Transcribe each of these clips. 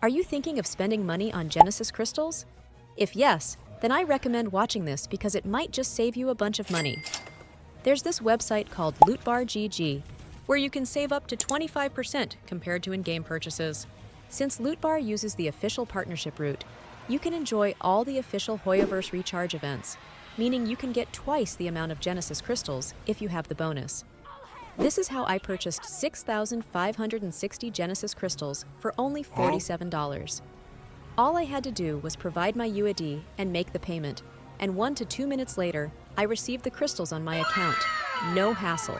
Are you thinking of spending money on Genesis crystals? If yes, then I recommend watching this because it might just save you a bunch of money. There's this website called Lootbar GG, where you can save up to 25% compared to in-game purchases. Since Lootbar uses the official partnership route, you can enjoy all the official Hoyoverse recharge events, meaning you can get twice the amount of Genesis crystals if you have the bonus. This is how I purchased 6,560 Genesis crystals for only $47. All I had to do was provide my UID and make the payment, and 1 to 2 minutes later, I received the crystals on my account. No hassle.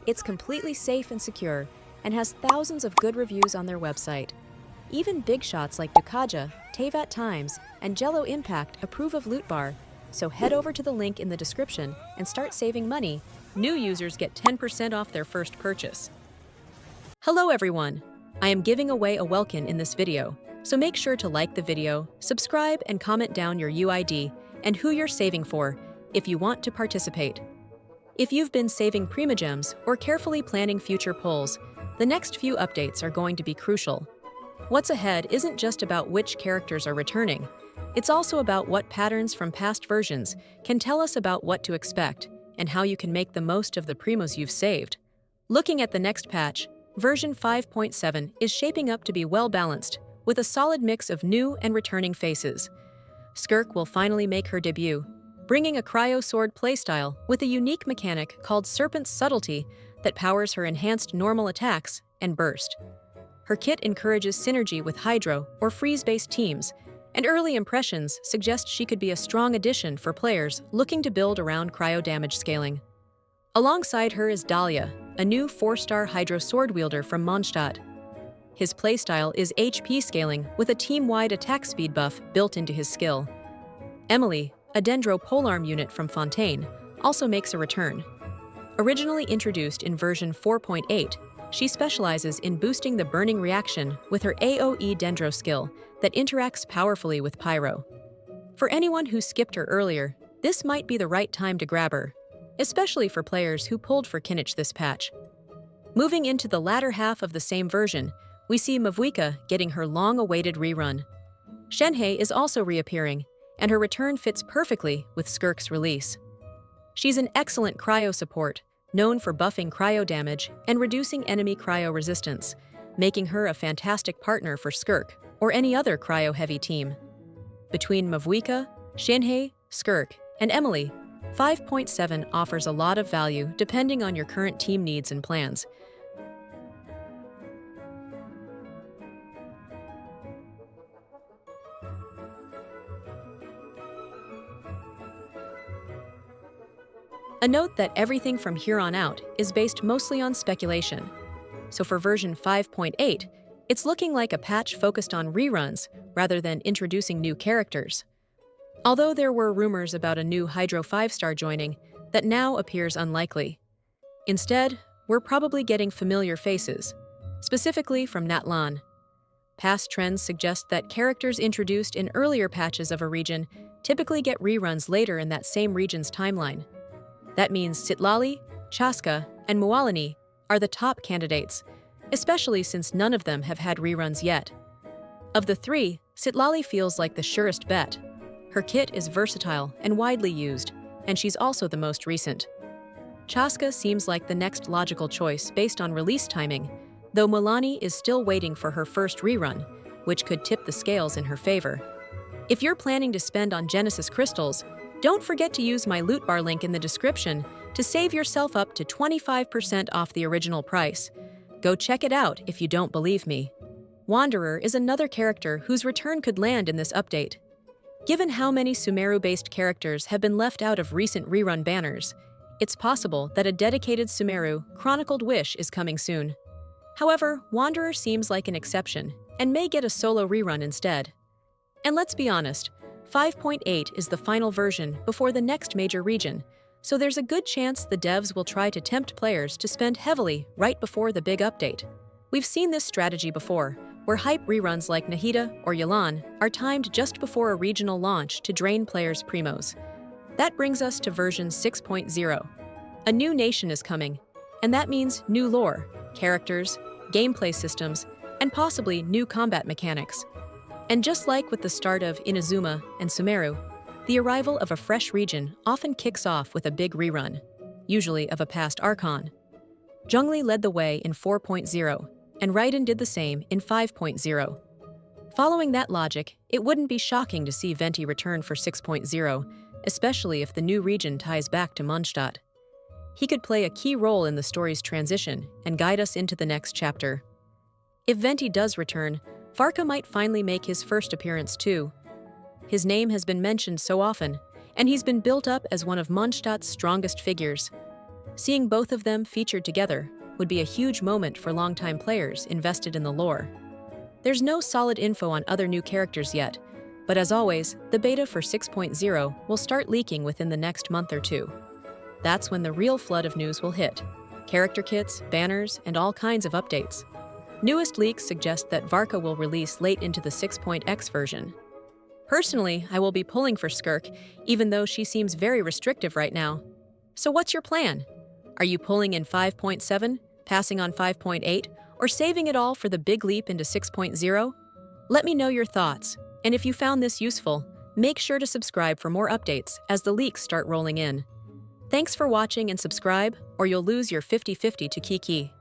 It's completely safe and secure, and has thousands of good reviews on their website. Even big shots like Dukaja, Tevat Times, and Genshin Impact approve of Lootbar, so head over to the link in the description and start saving money. New users get 10% off their first purchase. Hello everyone! I am giving away a Welkin in this video, so make sure to like the video, subscribe, and comment down your UID and who you're saving for if you want to participate. If you've been saving primogems or carefully planning future pulls, the next few updates are going to be crucial. What's ahead isn't just about which characters are returning, it's also about what patterns from past versions can tell us about what to expect and how you can make the most of the primos you've saved. Looking at the next patch, version 5.7 is shaping up to be well-balanced, with a solid mix of new and returning faces. Skirk will finally make her debut, bringing a Cryo sword playstyle with a unique mechanic called Serpent's Subtlety that powers her enhanced normal attacks and burst. Her kit encourages synergy with Hydro or freeze-based teams, and early impressions suggest she could be a strong addition for players looking to build around Cryo damage scaling. Alongside her is Dahlia, a new 4-star Hydro sword wielder from Mondstadt. His playstyle is HP scaling with a team-wide attack speed buff built into his skill. Emilie, a Dendro polearm unit from Fontaine, also makes a return. Originally introduced in version 4.8, she specializes in boosting the burning reaction with her AoE Dendro skill that interacts powerfully with Pyro. For anyone who skipped her earlier, this might be the right time to grab her, especially for players who pulled for Kinich this patch. Moving into the latter half of the same version, we see Mavuika getting her long-awaited rerun. Shenhe is also reappearing, and her return fits perfectly with Skirk's release. She's an excellent Cryo support, known for buffing Cryo damage and reducing enemy Cryo resistance, making her a fantastic partner for Skirk or any other Cryo-heavy team. Between Mavuika, Shenhe, Skirk, and Emilie, 5.7 offers a lot of value depending on your current team needs and plans. A note that everything from here on out is based mostly on speculation. So for version 5.8, it's looking like a patch focused on reruns rather than introducing new characters. Although there were rumors about a new Hydro 5-star joining, that now appears unlikely. Instead, we're probably getting familiar faces, specifically from Natlan. Past trends suggest that characters introduced in earlier patches of a region typically get reruns later in that same region's timeline. That means Citlali, Chasca, and Mualani are the top candidates, especially since none of them have had reruns yet. Of the three, Citlali feels like the surest bet. Her kit is versatile and widely used, and she's also the most recent. Chasca seems like the next logical choice based on release timing, though Mualani is still waiting for her first rerun, which could tip the scales in her favor. If you're planning to spend on Genesis crystals, don't forget to use my Lootbar link in the description to save yourself up to 25% off the original price. Go check it out if you don't believe me. Wanderer is another character whose return could land in this update. Given how many Sumeru-based characters have been left out of recent rerun banners, it's possible that a dedicated Sumeru Chronicled Wish is coming soon. However, Wanderer seems like an exception and may get a solo rerun instead. And let's be honest, 5.8 is the final version before the next major region, so there's a good chance the devs will try to tempt players to spend heavily right before the big update. We've seen this strategy before, where hype reruns like Nahida or Yalan are timed just before a regional launch to drain players' primos. That brings us to version 6.0. A new nation is coming, and that means new lore, characters, gameplay systems, and possibly new combat mechanics. And just like with the start of Inazuma and Sumeru, the arrival of a fresh region often kicks off with a big rerun, usually of a past Archon. Zhongli led the way in 4.0, and Raiden did the same in 5.0. Following that logic, it wouldn't be shocking to see Venti return for 6.0, especially if the new region ties back to Mondstadt. He could play a key role in the story's transition and guide us into the next chapter. If Venti does return, Varka might finally make his first appearance too. His name has been mentioned so often, and he's been built up as one of Mondstadt's strongest figures. Seeing both of them featured together would be a huge moment for longtime players invested in the lore. There's no solid info on other new characters yet, but as always, the beta for 6.0 will start leaking within the next month or two. That's when the real flood of news will hit. Character kits, banners, and all kinds of updates. Newest leaks suggest that Varka will release late into the 6.x version. Personally, I will be pulling for Skirk, even though she seems very restrictive right now. So what's your plan? Are you pulling in 5.7, passing on 5.8, or saving it all for the big leap into 6.0? Let me know your thoughts, and if you found this useful, make sure to subscribe for more updates as the leaks start rolling in. Thanks for watching and subscribe, or you'll lose your 50/50 to Kiki.